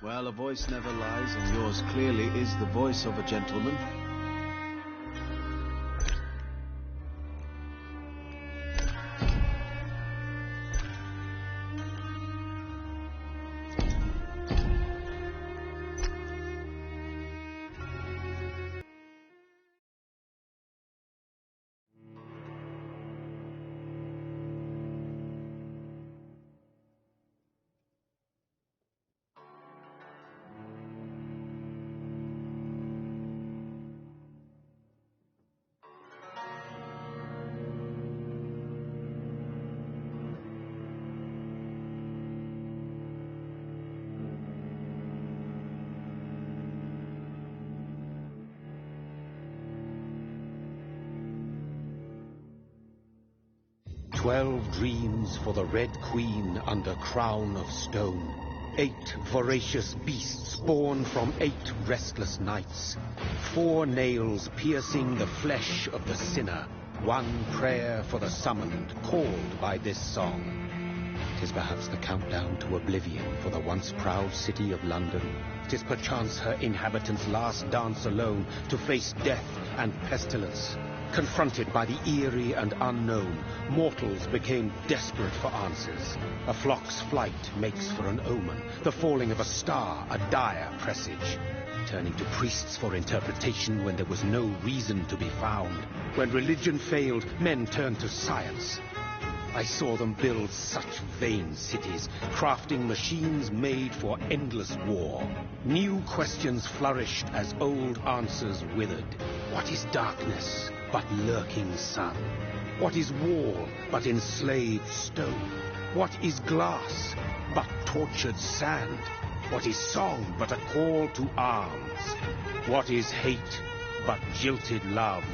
Well, a voice never lies, and yours clearly is the voice of a gentleman. "12 dreams for the Red Queen under crown of stone. 8 voracious beasts born from 8 restless nights. 4 nails piercing the flesh of the sinner. 1 prayer for the summoned, called by this song. 'Tis perhaps the countdown to oblivion for the once proud city of London. 'Tis perchance her inhabitants' last dance alone to face death and pestilence. Confronted by the eerie and unknown, mortals became desperate for answers. A flock's flight makes for an omen, the falling of a star a dire presage. Turning to priests for interpretation when there was no reason to be found. When religion failed, men turned to science. I saw them build such vain cities, crafting machines made for endless war. New questions flourished as old answers withered. What is darkness but lurking sun? What is wall but enslaved stone? What is glass but tortured sand? What is song but a call to arms? What is hate but jilted love?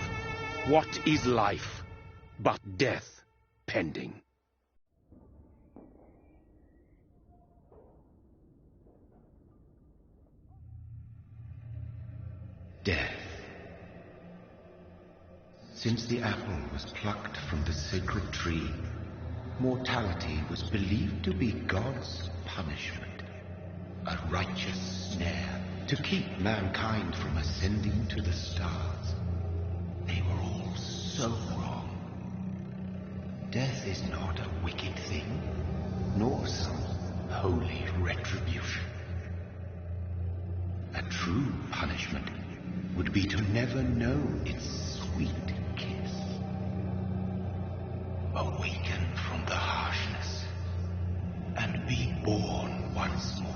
What is life but death pending? Death. Since the apple was plucked from the sacred tree, mortality was believed to be God's punishment, a righteous snare to keep mankind from ascending to the stars. They were all so wrong. Death is not a wicked thing, nor some holy retribution. A true punishment would be to never know its sweet kiss. Awaken from the harshness and be born once more.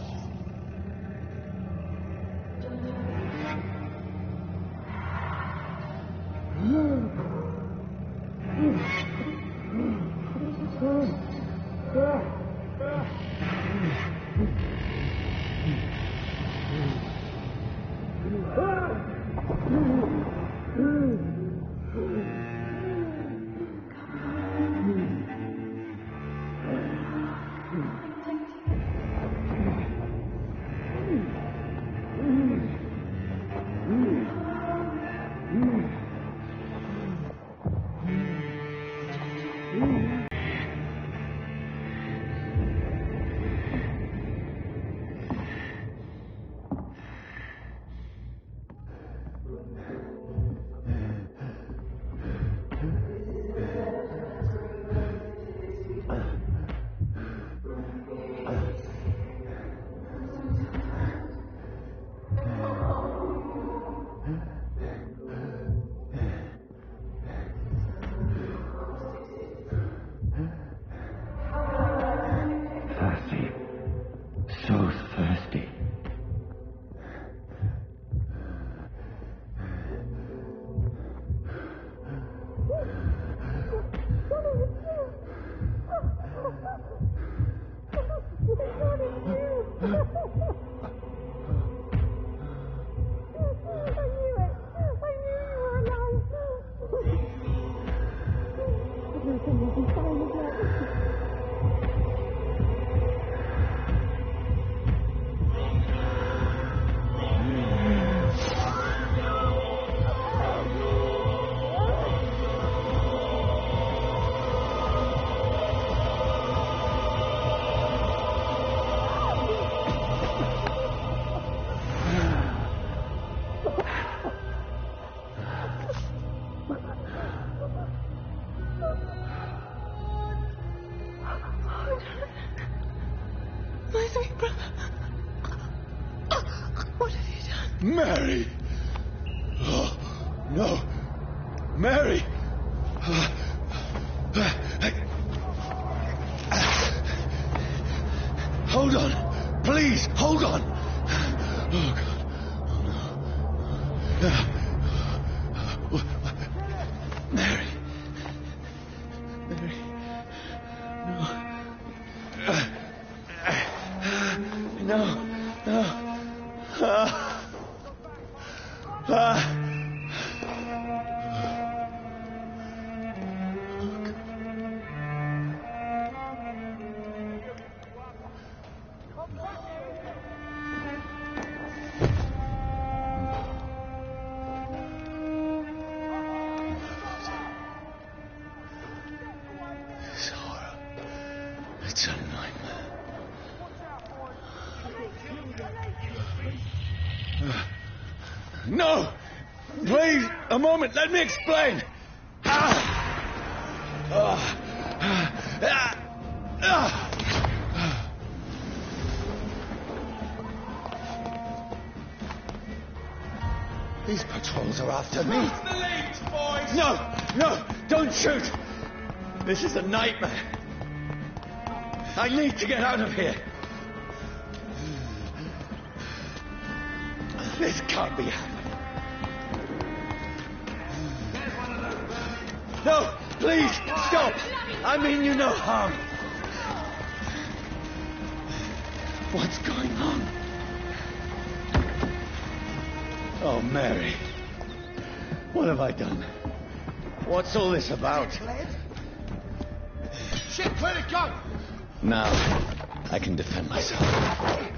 Mary! Oh, no! Mary! Hold on! Please, hold on! Oh, God. Oh, no. Mary. Mary. No. No. This horror. It's a nightmare. No! Please, a moment, let me explain! These patrols are after me. Cross the leads, boys! No! No! Don't shoot! This is a nightmare. I need to get out of here. This can't be happening. No! Please! Stop! I mean you no harm. What's going on? Oh, Mary. What have I done? What's all this about? Shit, where'd it go? Now, I can defend myself.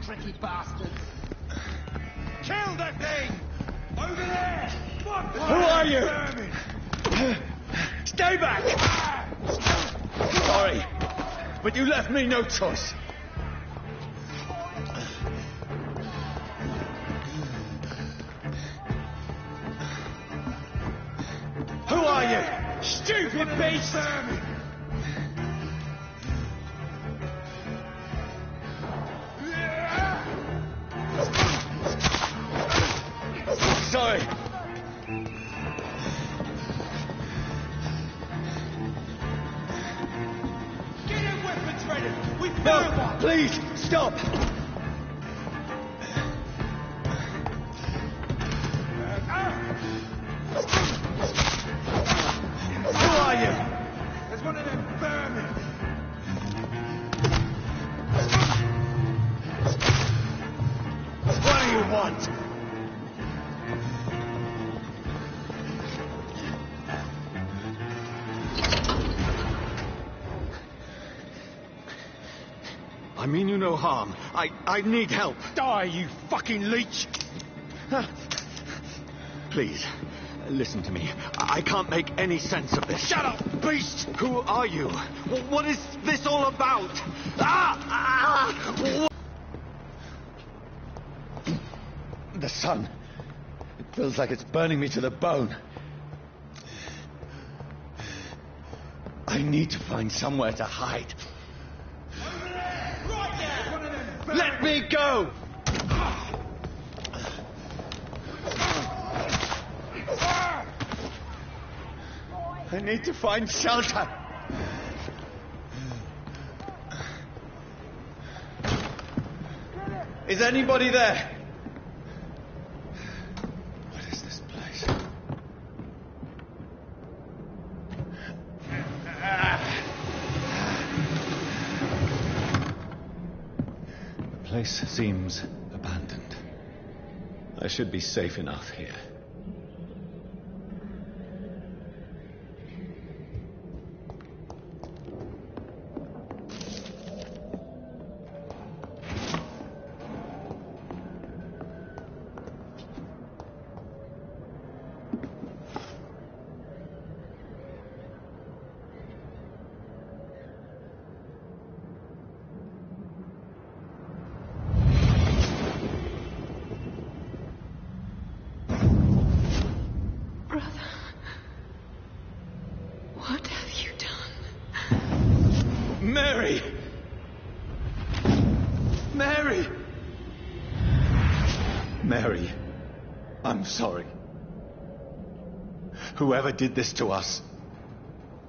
Tricky bastards. Kill that thing! Over there! Who are you? Stay back! Sorry, but you left me no choice. Who are you? Stupid beast! Sorry. Get your weapons ready! We No, found one! please, stop! Who are you? There's one of them vermin! What do you want? I mean you no harm. I need help. Die, you fucking leech! Please, listen to me. I can't make any sense of this. Shut up, beast! Who are you? What is this all about? The sun. It feels like it's burning me to the bone. I need to find somewhere to hide. Right there! One of them vermin! Let me go! I need to find shelter. Is anybody there? What is this place? The place seems abandoned. I should be safe enough here. What have you done? Mary! Mary! Mary, I'm sorry. Whoever did this to us,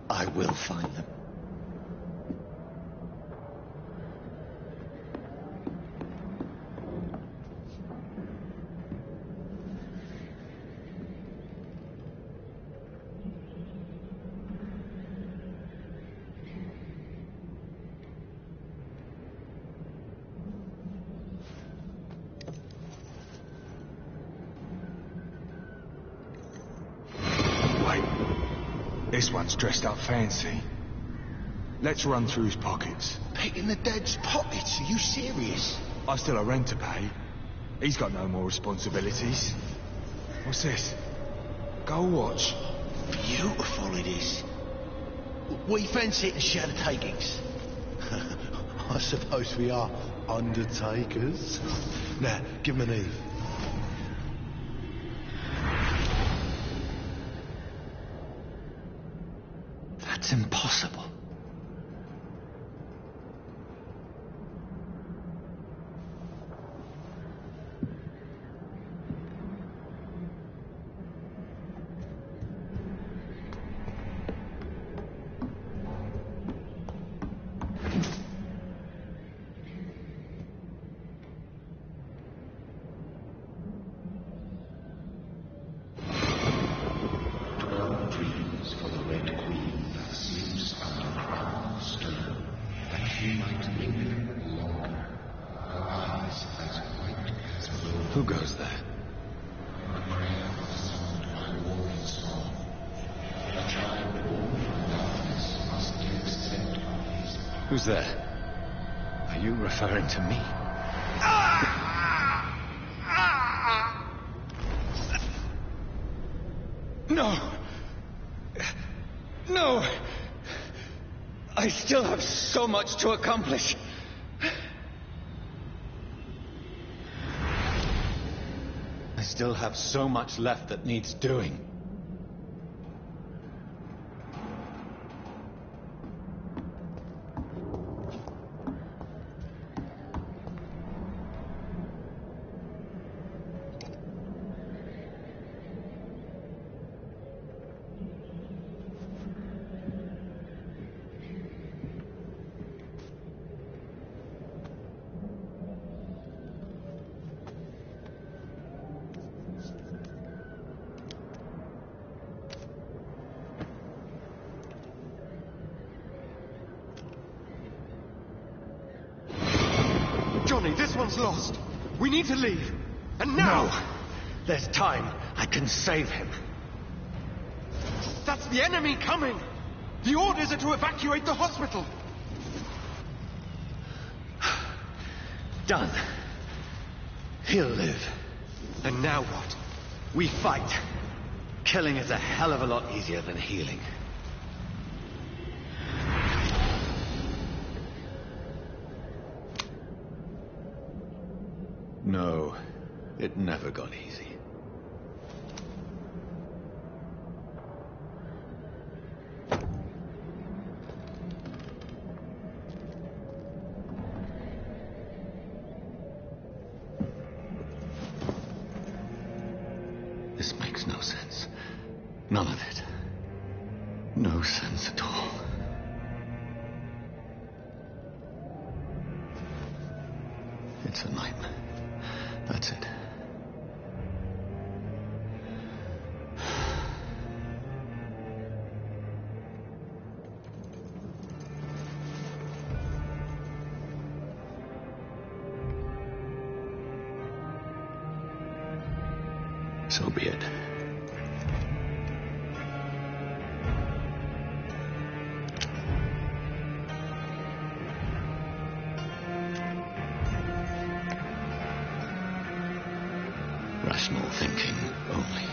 I will find them. This one's dressed up fancy. Let's run through his pockets. Picking the dead's pockets? Are you serious? I've still a rent to pay. He's got no more responsibilities. What's this? Gold watch. Beautiful it is. We fancy it and share the takings. I suppose we are undertakers. Now, give him an Eve. That's impossible. Who goes there? Who's there? Are you referring to me? No! No! I still have so much to accomplish. I still have so much left that needs doing. Johnny, this one's lost. We need to leave. And now! No! There's time. I can save him. That's the enemy coming! The orders are to evacuate the hospital! Done. He'll live. And now what? We fight. Killing is a hell of a lot easier than healing. No, it never got easy. This makes no sense. None of it. No sense at all. It's a nightmare. That's it. So be it. Rational thinking only.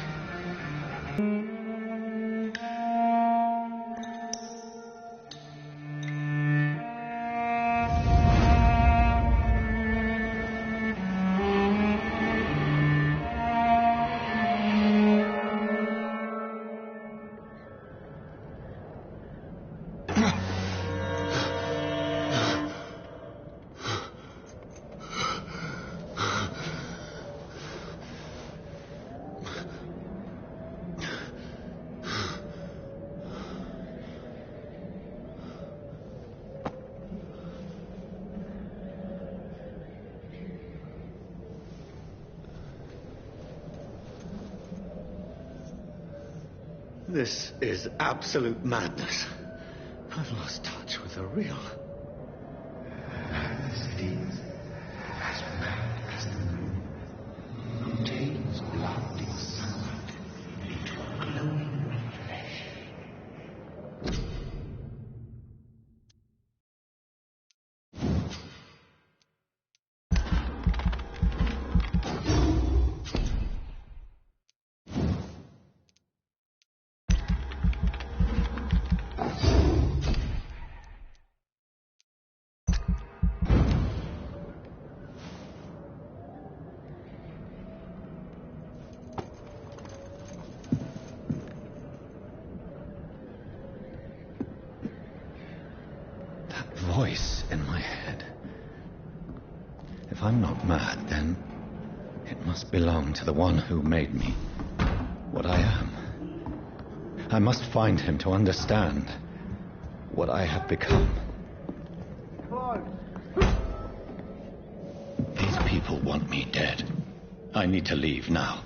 This is absolute madness. I've lost touch with the real. The city is as mad as the moon. Contains blood excited into a glowing red flesh. Voice in my head. If I'm not mad, then it must belong to the one who made me what I am. I must find him to understand what I have become. These people want me dead. I need to leave now.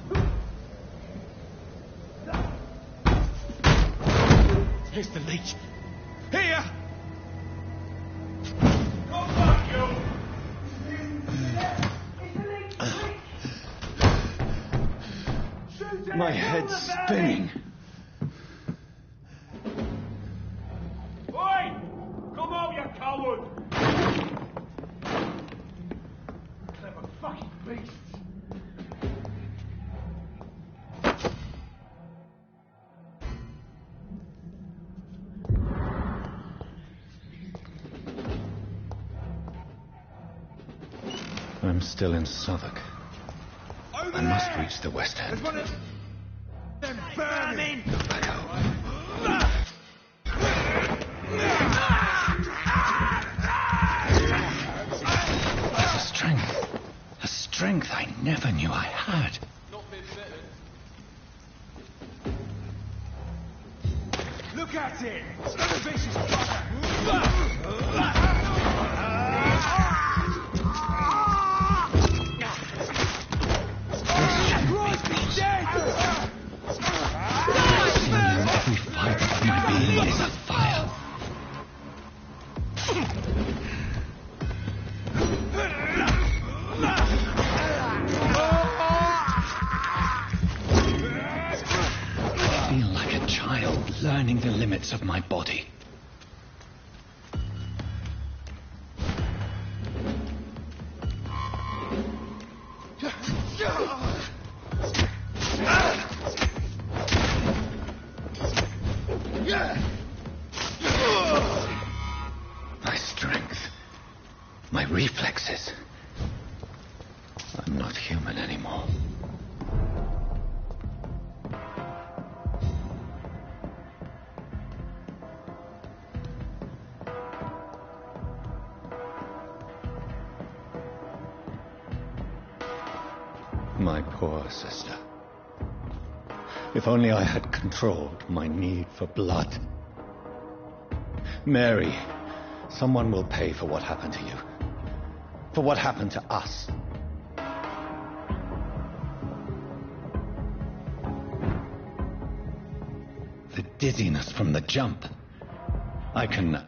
Here's the leech. Here! My head's spinning. Oi! Come out, you coward! Clever fucking beasts! I'm still in Southwark. I must reach the West End. Them vermin! Look back home. There's a strength I never knew I had. Look at it! The vicious fucker! Every fibre of my being is afire. I feel like a child learning the limits of my body. My strength, my reflexes. I'm not human anymore. My poor sister. If only I had controlled my need for blood. Mary, someone will pay for what happened to you. For what happened to us. The dizziness from the jump. I can...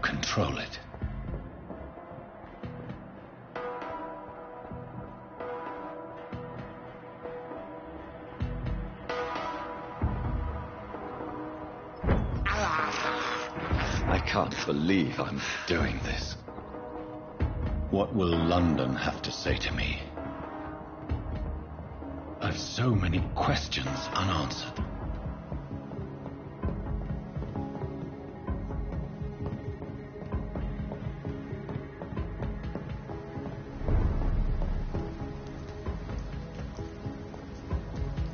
control it. I can't believe I'm doing this. What will London have to say to me? I've so many questions unanswered.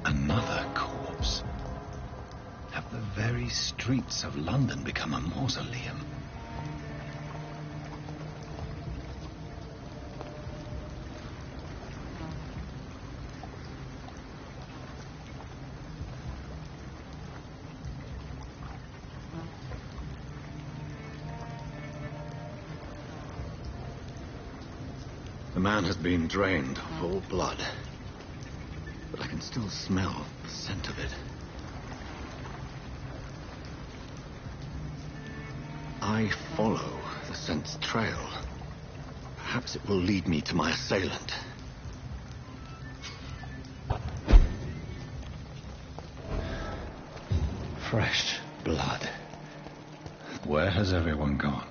Another corpse. Have the very streets of London become a mausoleum? The man has been drained of all blood. but I can still smell the scent of it. I follow the scent's trail. Perhaps it will lead me to my assailant. Fresh blood. Where has everyone gone?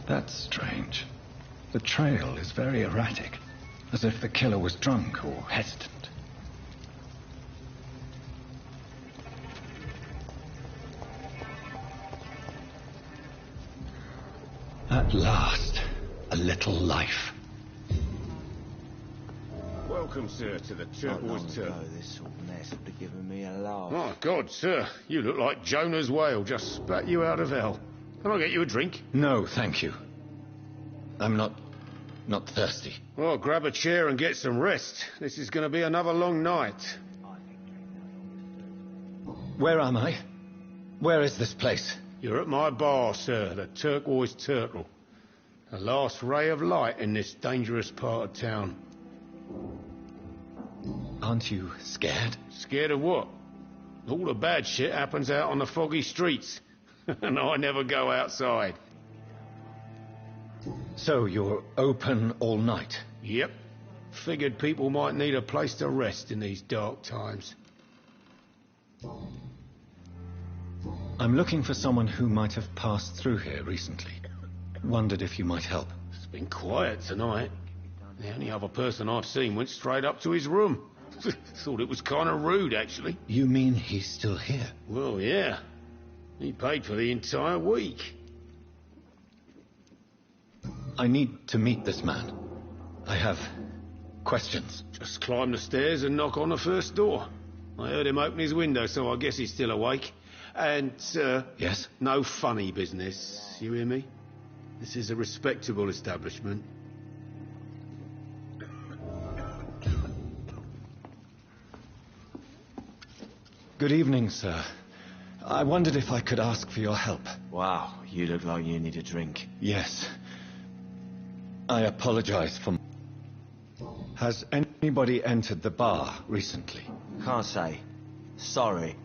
That's strange. The trail is very erratic, as if the killer was drunk or hesitant. At last, a little life. Welcome, sir, to the Turquoise Turtle. This sort of mess would have given me a laugh. Oh, God, sir, you look like Jonah's whale just spat you out of hell. Can I get you a drink? No, thank you. I'm not thirsty. Well, grab a chair and get some rest. This is going to be another long night. Where am I? Where is this place? You're at my bar, sir, the Turquoise Turtle. The last ray of light in this dangerous part of town. Aren't you scared? Scared of what? All the bad shit happens out on the foggy streets. And I never go outside. So you're open all night? Yep. Figured people might need a place to rest in these dark times. I'm looking for someone who might have passed through here recently. Wondered if you might help. It's been quiet tonight. The only other person I've seen went straight up to his room. Thought it was kind of rude, actually. You mean he's still here? Well, yeah. He paid for the entire week. I need to meet this man. I have questions. Just climb the stairs and knock on the first door. I heard him open his window, so I guess he's still awake. And, sir... Yes? No funny business, you hear me? This is a respectable establishment. Good evening, sir. I wondered if I could ask for your help. Wow, you look like you need a drink. Yes. I apologize for... Has anybody entered the bar recently? Can't say. Sorry.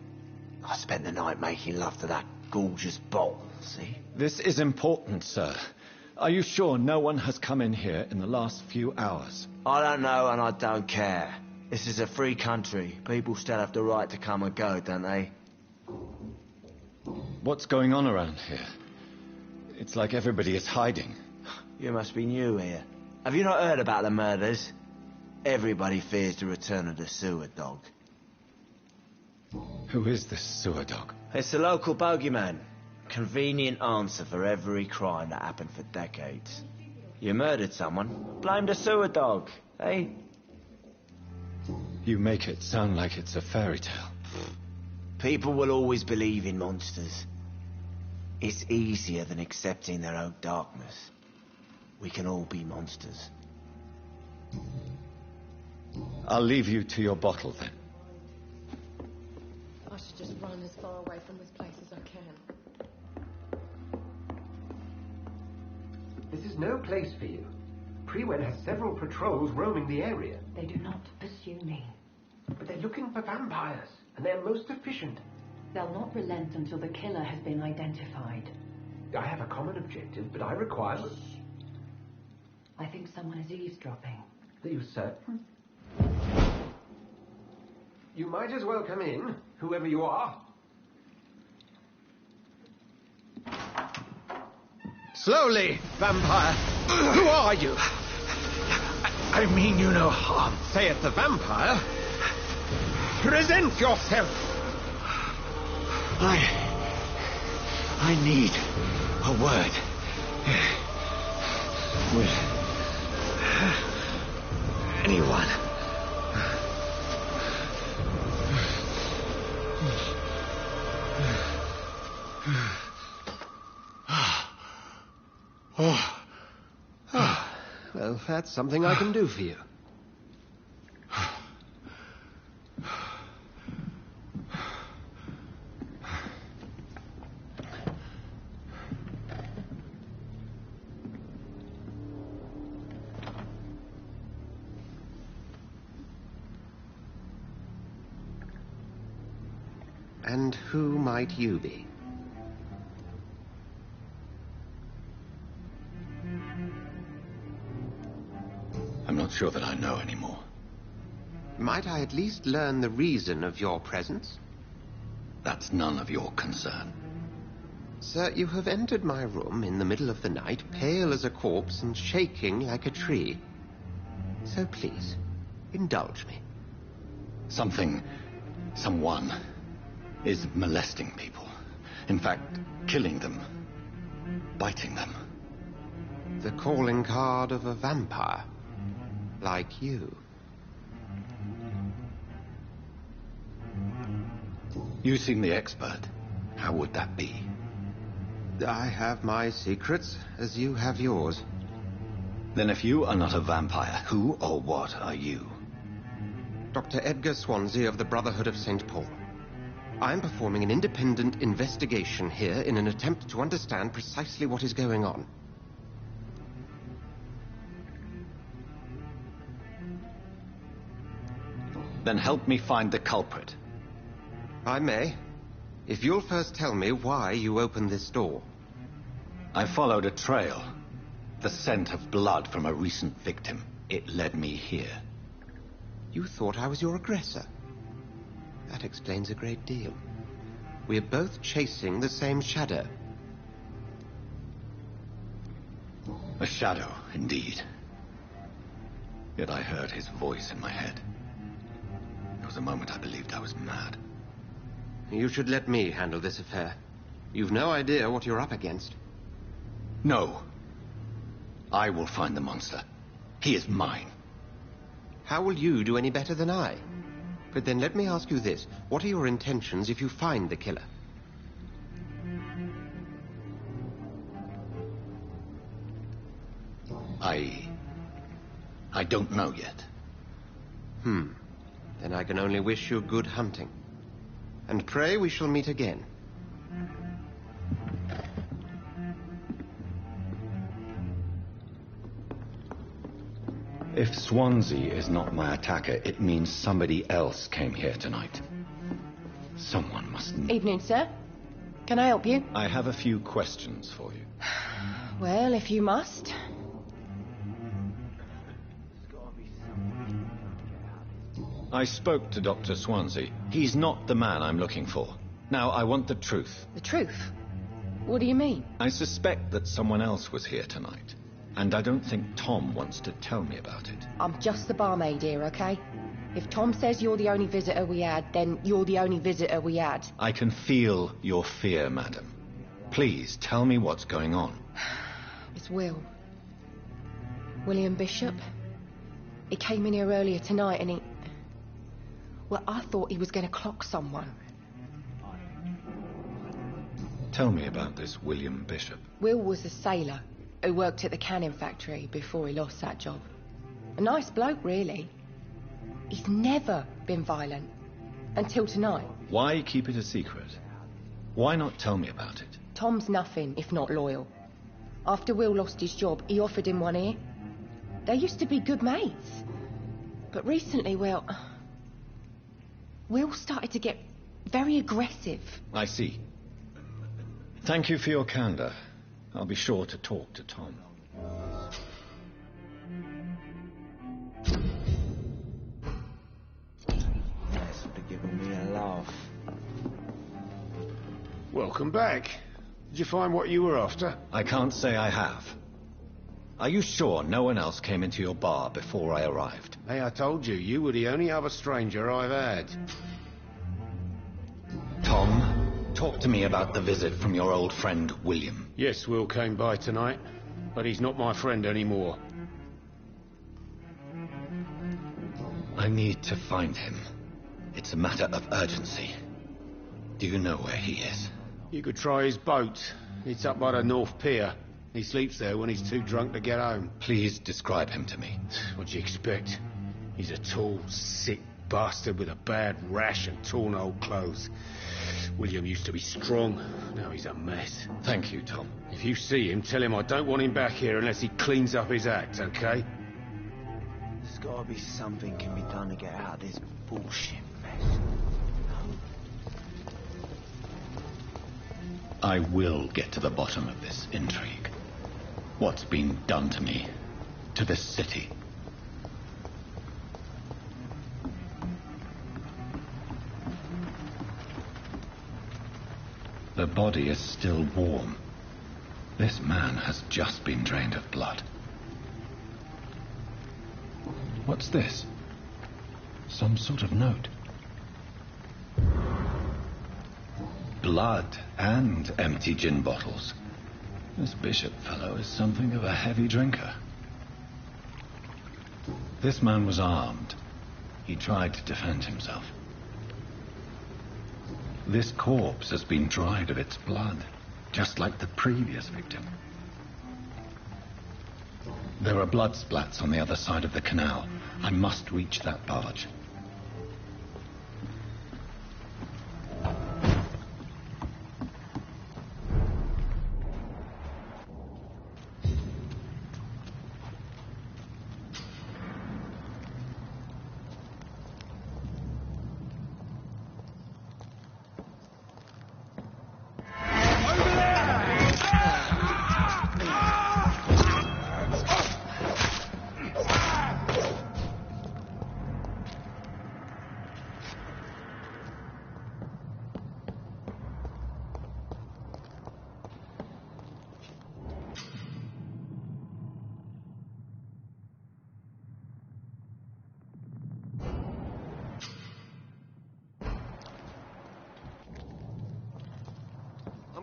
I spent the night making love to that gorgeous bottle, see? This is important, sir. Are you sure no one has come in here in the last few hours? I don't know and I don't care. This is a free country. People still have the right to come and go, don't they? What's going on around here? It's like everybody is hiding. You must be new here. Have you not heard about the murders? Everybody fears the return of the sewer dog. Who is this sewer dog? It's the local bogeyman. Convenient answer for every crime that happened for decades. You murdered someone, blame the sewer dog, eh? You make it sound like it's a fairy tale. People will always believe in monsters. It's easier than accepting their own darkness. We can all be monsters. I'll leave you to your bottle, then. I should just run as far away from this place as I can. This is no place for you. Prewen has several patrols roaming the area. They do not pursue me. But they're looking for vampires, and they're most efficient. They'll not relent until the killer has been identified. I have a common objective, but I require... I think someone is eavesdropping. Are you certain? You might as well come in, whoever you are. Slowly, vampire. Who are you? I mean you no harm. Say it, the vampire. Present yourself. I need a word. With anyone. Well, that's something I can do for you. And who might you be? I'm not sure that I know anymore. Might I at least learn the reason of your presence? That's none of your concern. Sir, you have entered my room in the middle of the night, pale as a corpse and shaking like a tree. So please, indulge me. Someone is molesting people. In fact, killing them. Biting them. The calling card of a vampire. Like you. You seem the expert. How would that be? I have my secrets, as you have yours. Then if you are not a vampire, who or what are you? Dr. Edgar Swansea of the Brotherhood of St. Paul. I'm performing an independent investigation here in an attempt to understand precisely what is going on. Then help me find the culprit. I may, if you'll first tell me why you opened this door. I followed a trail. The scent of blood from a recent victim. It led me here. You thought I was your aggressor. That explains a great deal. We're both chasing the same shadow. A shadow, indeed. Yet I heard his voice in my head. There was a moment I believed I was mad. You should let me handle this affair. You've no idea what you're up against. No. I will find the monster. He is mine. How will you do any better than I? But then let me ask you this. What are your intentions if you find the killer? I don't know yet. Then I can only wish you good hunting. And pray we shall meet again. If Swansea is not my attacker, it means somebody else came here tonight. Someone must... Evening, sir. Can I help you? I have a few questions for you. Well, if you must. I spoke to Dr. Swansea. He's not the man I'm looking for. Now, I want the truth. The truth? What do you mean? I suspect that someone else was here tonight. And I don't think Tom wants to tell me about it. I'm just the barmaid here, okay? If Tom says you're the only visitor we had, then you're the only visitor we had. I can feel your fear, madam. Please, tell me what's going on. It's Will. William Bishop. He came in here earlier tonight and he... Well, I thought he was going to clock someone. Tell me about this William Bishop. Will was a sailor who worked at the canning factory before he lost that job. A nice bloke, really. He's never been violent. Until tonight. Why keep it a secret? Why not tell me about it? Tom's nothing if not loyal. After Will lost his job, he offered him one ear. They used to be good mates. But recently, well... Will started to get very aggressive. I see. Thank you for your candor. I'll be sure to talk to Tom. That's sort of giving me a laugh. Welcome back. Did you find what you were after? I can't say I have. Are you sure no one else came into your bar before I arrived? Hey, I told you, you were the only other stranger I've had. Tom, talk to me about the visit from your old friend, William. Yes, Will came by tonight, but he's not my friend anymore. I need to find him. It's a matter of urgency. Do you know where he is? You could try his boat. It's up by the North Pier. He sleeps there when he's too drunk to get home. Please describe him to me. What do you expect? He's a tall, sick bastard with a bad rash and torn old clothes. William used to be strong. Now he's a mess. Thank you, Tom. If you see him, tell him I don't want him back here unless he cleans up his act, okay? There's gotta be something can be done to get out of this bullshit mess. I will get to the bottom of this intrigue. What's been done to me, to this city. The body is still warm. This man has just been drained of blood. What's this? Some sort of note. Blood and empty gin bottles. This bishop fellow is something of a heavy drinker. This man was armed. He tried to defend himself. This corpse has been dried of its blood, just like the previous victim. There are blood splats on the other side of the canal. I must reach that barge.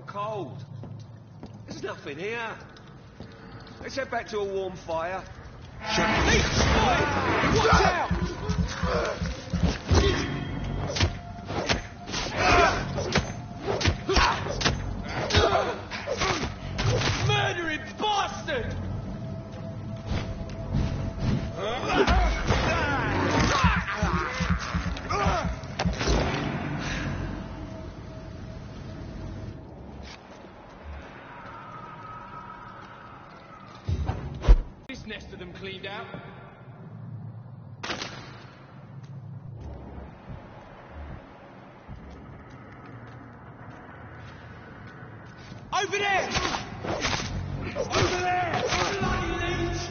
Cold. There's nothing here. Let's head back to a warm fire. Watch out! Murdering bastard! Nest of them cleaned out. Over there! Over there! Bloody leech!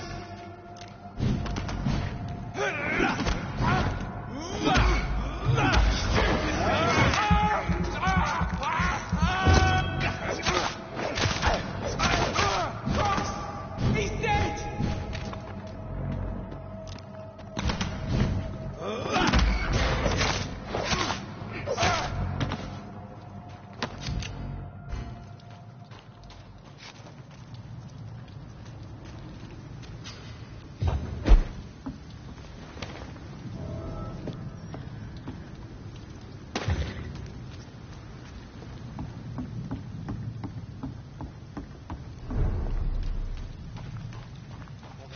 He's dead!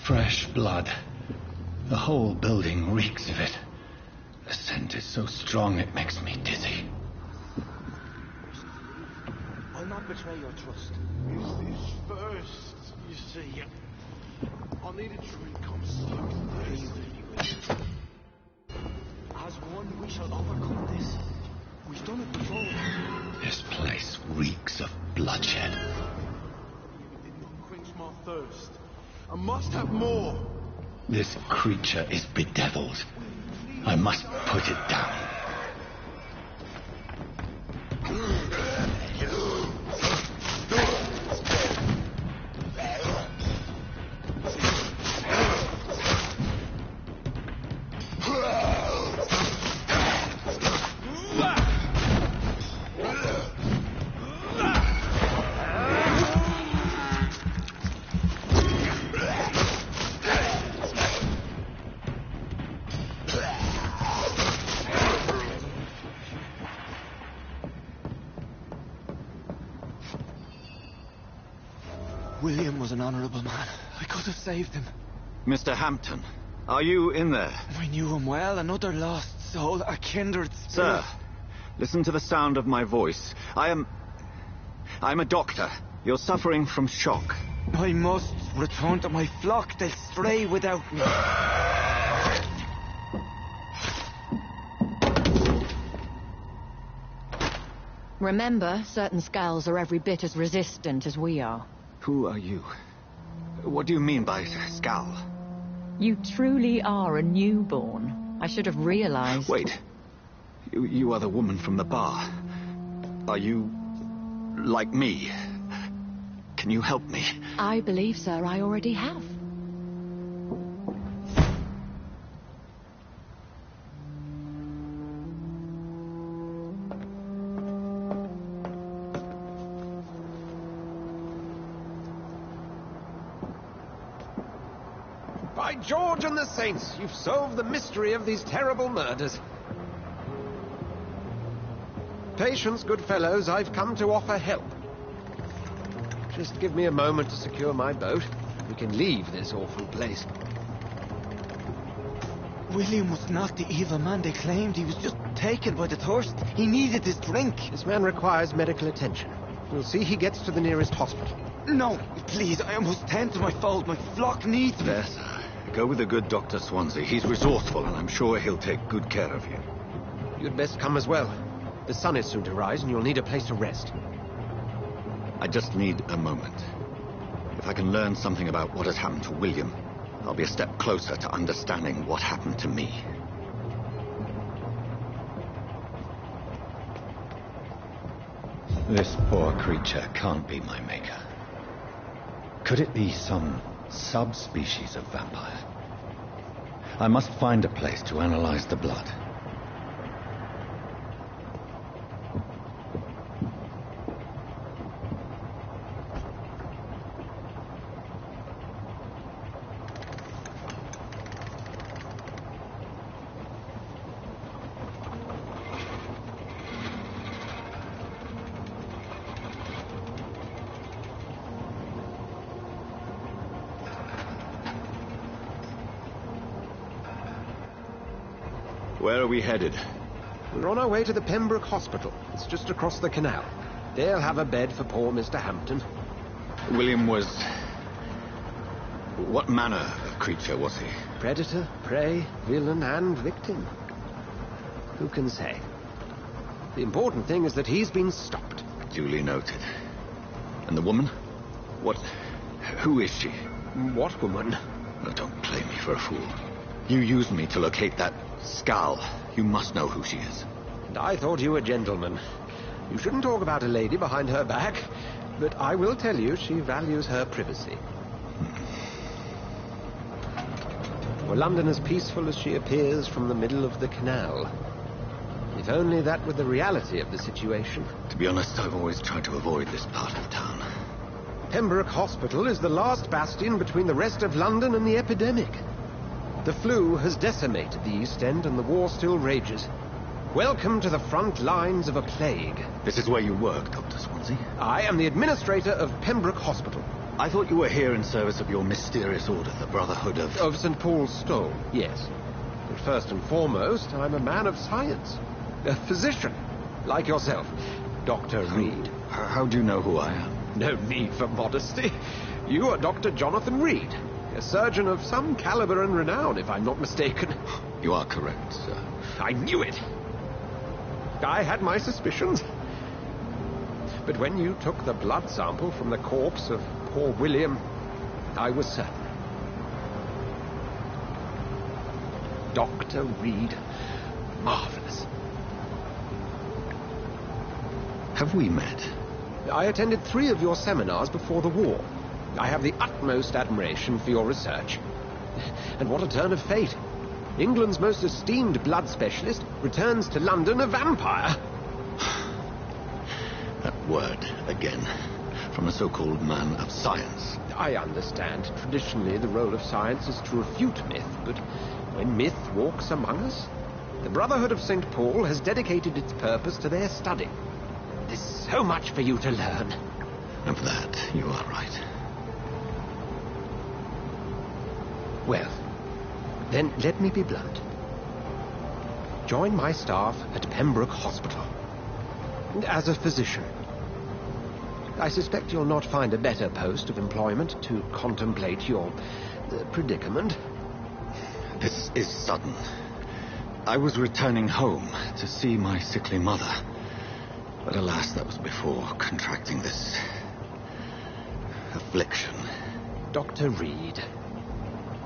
Fresh blood. The whole building reeks of it. The scent is so strong it makes me dizzy. I'll not betray your trust. Use this first, you see. I'll need a drink. I'm so thirsty. As one, we shall overcome this. We've done it before. This place reeks of bloodshed. It did not quench my thirst. I must have more. This creature is bedeviled. I must put it down. William was an honourable man. I could have saved him. Mr. Hampton, are you in there? I knew him well, another lost soul, a kindred spirit. Sir, listen to the sound of my voice. I'm a doctor. You're suffering from shock. I must return to my flock. They'll stray without me. Remember, certain skulls are every bit as resistant as we are. Who are you? What do you mean by skull? You truly are a newborn. I should have realized. Wait. You are the woman from the bar. Are you like me? Can you help me? I believe, sir, I already have. By George and the Saints, you've solved the mystery of these terrible murders. Patience, good fellows, I've come to offer help. Just give me a moment to secure my boat. We can leave this awful place. William was not the evil man they claimed. He was just taken by the thirst. He needed his drink. This man requires medical attention. We'll see he gets to the nearest hospital. No, please, I must tend to my fold. My flock needs me. There, sir. Go with the good Dr. Swansea. He's resourceful, and I'm sure he'll take good care of you. You'd best come as well. The sun is soon to rise, and you'll need a place to rest. I just need a moment. If I can learn something about what has happened to William, I'll be a step closer to understanding what happened to me. This poor creature can't be my maker. Could it be some subspecies of vampire? I must find a place to analyze the blood. Where are we headed? We're on our way to the Pembroke Hospital. It's just across the canal. They'll have a bed for poor Mr. Hampton. William was... What manner of creature was he? Predator, prey, villain, and victim. Who can say? The important thing is that he's been stopped. Duly noted. And the woman? What... Who is she? What woman? No, don't play me for a fool. You used me to locate that skull. You must know who she is. And I thought you a gentleman. You shouldn't talk about a lady behind her back, but I will tell you she values her privacy. Were London as peaceful as she appears from the middle of the canal? If only that were the reality of the situation. To be honest, I've always tried to avoid this part of town. Pembroke Hospital is the last bastion between the rest of London and the epidemic. The flu has decimated the East End and the war still rages. Welcome to the front lines of a plague. This is where you work, Dr. Swansea? I am the administrator of Pembroke Hospital. I thought you were here in service of your mysterious order, the Brotherhood of... Of St. Paul's Stole, yes. But first and foremost, I'm a man of science. A physician, like yourself, Dr. Reed. How do you know who I am? No need for modesty. You are Dr. Jonathan Reed. A surgeon of some caliber and renown, if I'm not mistaken. You are correct, sir. I knew it. I had my suspicions. But when you took the blood sample from the corpse of poor William, I was certain. Dr. Reed. Marvelous. Have we met? I attended 3 of your seminars before the war. I have the utmost admiration for your research. And what a turn of fate. England's most esteemed blood specialist returns to London a vampire. That word, again, from a so-called man of science. I understand. Traditionally, the role of science is to refute myth, but when myth walks among us, the Brotherhood of St. Paul has dedicated its purpose to their study. There's so much for you to learn. Of that, you are right. Well, then let me be blunt. Join my staff at Pembroke Hospital. As a physician. I suspect you'll not find a better post of employment to contemplate your predicament. This is sudden. I was returning home to see my sickly mother. But alas, that was before contracting this affliction. Dr. Reed,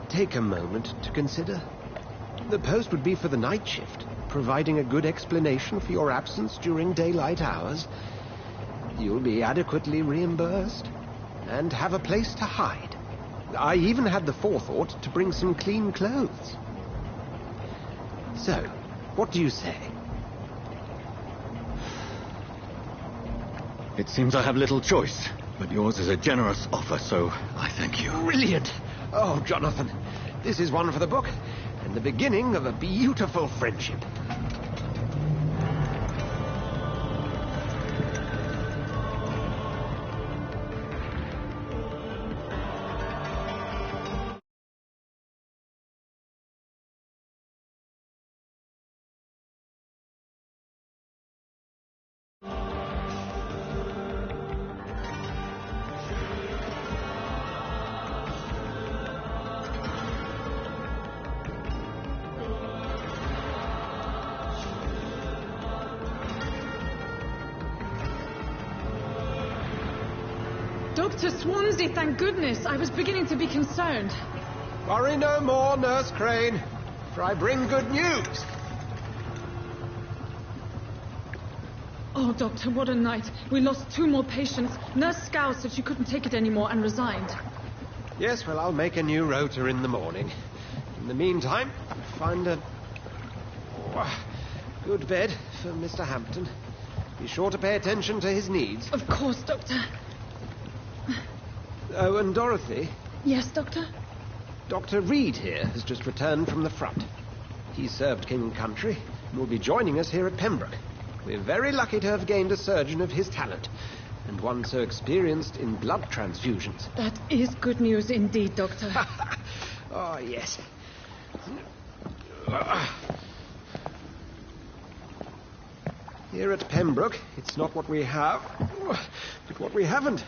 take a moment to consider. The post would be for the night shift, providing a good explanation for your absence during daylight hours. You'll be adequately reimbursed and have a place to hide. I even had the forethought to bring some clean clothes. So, what do you say? It seems I have little choice, but yours is a generous offer, so I thank you. Brilliant! Oh, Jonathan, this is one for the book, and the beginning of a beautiful friendship. Dr. Swansea, thank goodness. I was beginning to be concerned. Worry no more, Nurse Crane, for I bring good news. Oh, Doctor, what a night. We lost 2 more patients. Nurse Scow said she couldn't take it anymore and resigned. Yes, well, I'll make a new rota in the morning. In the meantime, find a good bed for Mr. Hampton. Be sure to pay attention to his needs. Of course, Doctor. Oh, and Dorothy? Yes, Doctor? Dr. Reed here has just returned from the front. He served King and Country and will be joining us here at Pembroke. We're very lucky to have gained a surgeon of his talent, and one so experienced in blood transfusions. That is good news indeed, Doctor. Oh, yes. Here at Pembroke, it's not what we have, but what we haven't.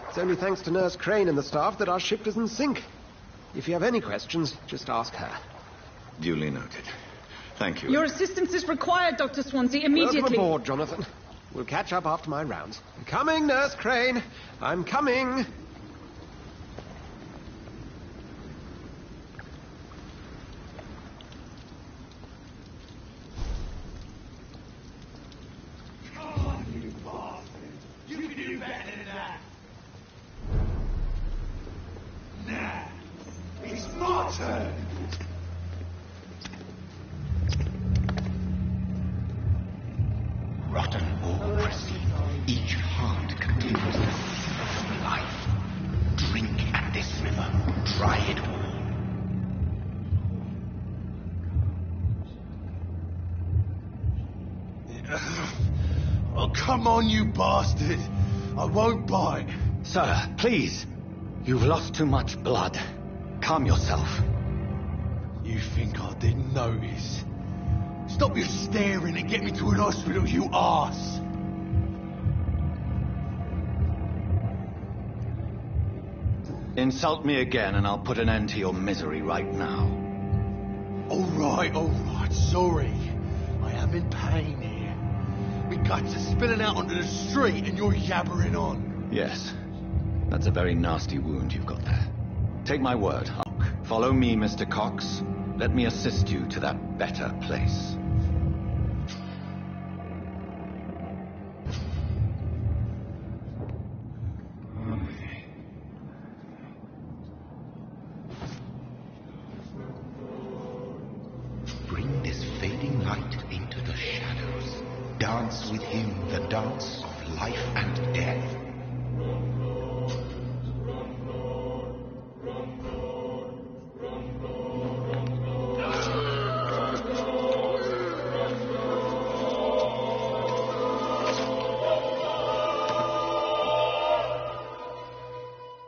It's only thanks to Nurse Crane and the staff that our ship doesn't sink. If you have any questions, just ask her. Duly noted. Thank you. Your assistance is required, Dr. Swansea, immediately. Welcome aboard, Jonathan. We'll catch up after my rounds. I'm coming, Nurse Crane. I'm coming. Rotten bureaucracy. Each heart contains the seed of life. Drink at this river. Try it all. Oh, come on, you bastard. I won't bite. Sir, please. You've lost too much blood. Calm yourself. You think I didn't notice? Stop your staring and get me to an hospital, you arse! Insult me again and I'll put an end to your misery right now. All right, sorry. I am in pain here. My guts are spilling out onto the street and you're yabbering on. Yes. That's a very nasty wound you've got there. Take my word. Follow me, Mr. Cox. Let me assist you to that better place. Bring this fading light into the shadows. Dance with him the dance of life and death.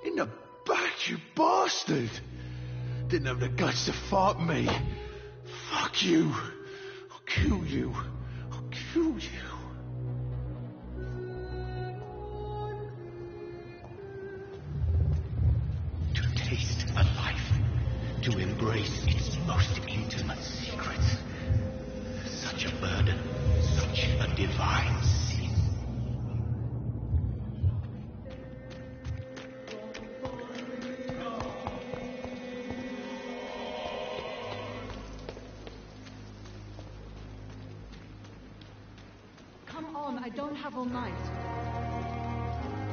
In the back, you bastard! Didn't have the guts to fight me. Fuck you. I'll kill you. I'll kill you. To taste a life, to embrace its most intimate secrets. Such a burden, such a divine sin. Come on, I don't have all night.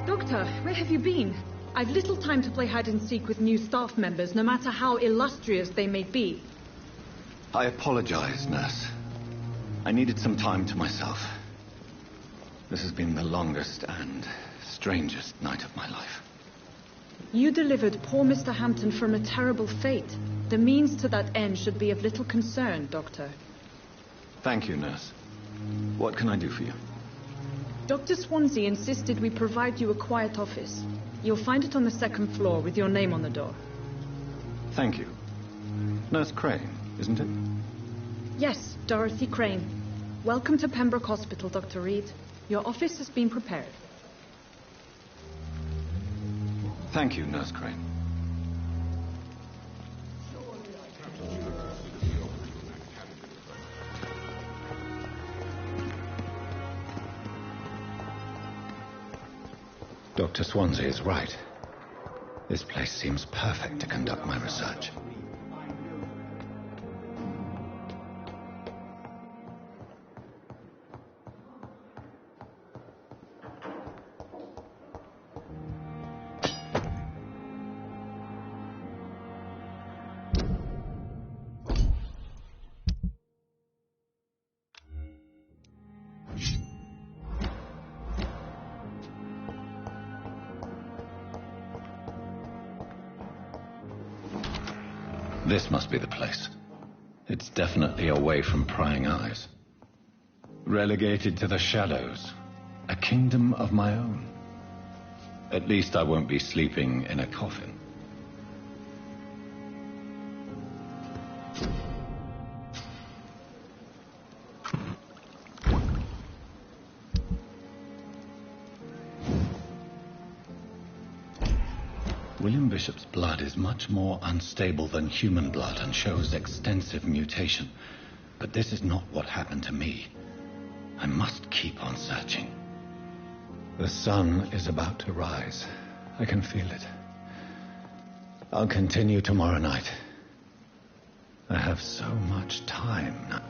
Doctor, where have you been? I've little time to play hide and seek with new staff members, no matter how illustrious they may be. I apologize, nurse. I needed some time to myself. This has been the longest and strangest night of my life. You delivered poor Mr. Hampton from a terrible fate. The means to that end should be of little concern, Doctor. Thank you, nurse. What can I do for you? Dr. Swansea insisted we provide you a quiet office. You'll find it on the second floor with your name on the door. Thank you. Nurse Crane, isn't it? Yes, Dorothy Crane. Welcome to Pembroke Hospital, Dr. Reed. Your office has been prepared. Thank you, Nurse Crane. Dr. Swansea is right. This place seems perfect to conduct my research. This must be the place. It's definitely away from prying eyes. Relegated to the shadows. A kingdom of my own. At least I won't be sleeping in a coffin. William Bishop's blood is much more unstable than human blood and shows extensive mutation. But this is not what happened to me. I must keep on searching. The sun is about to rise. I can feel it. I'll continue tomorrow night. I have so much time now.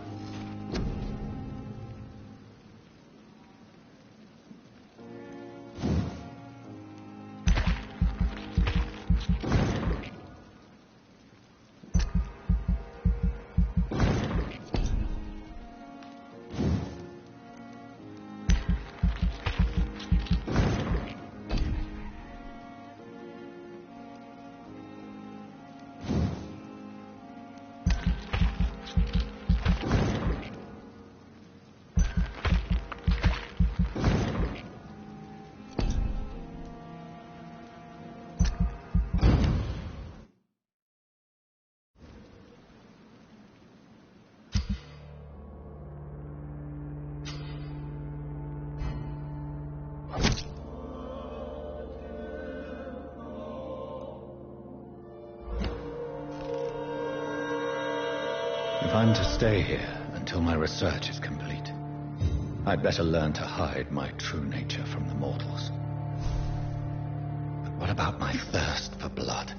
If I'm to stay here until my research is complete, I'd better learn to hide my true nature from the mortals. But what about my thirst for blood?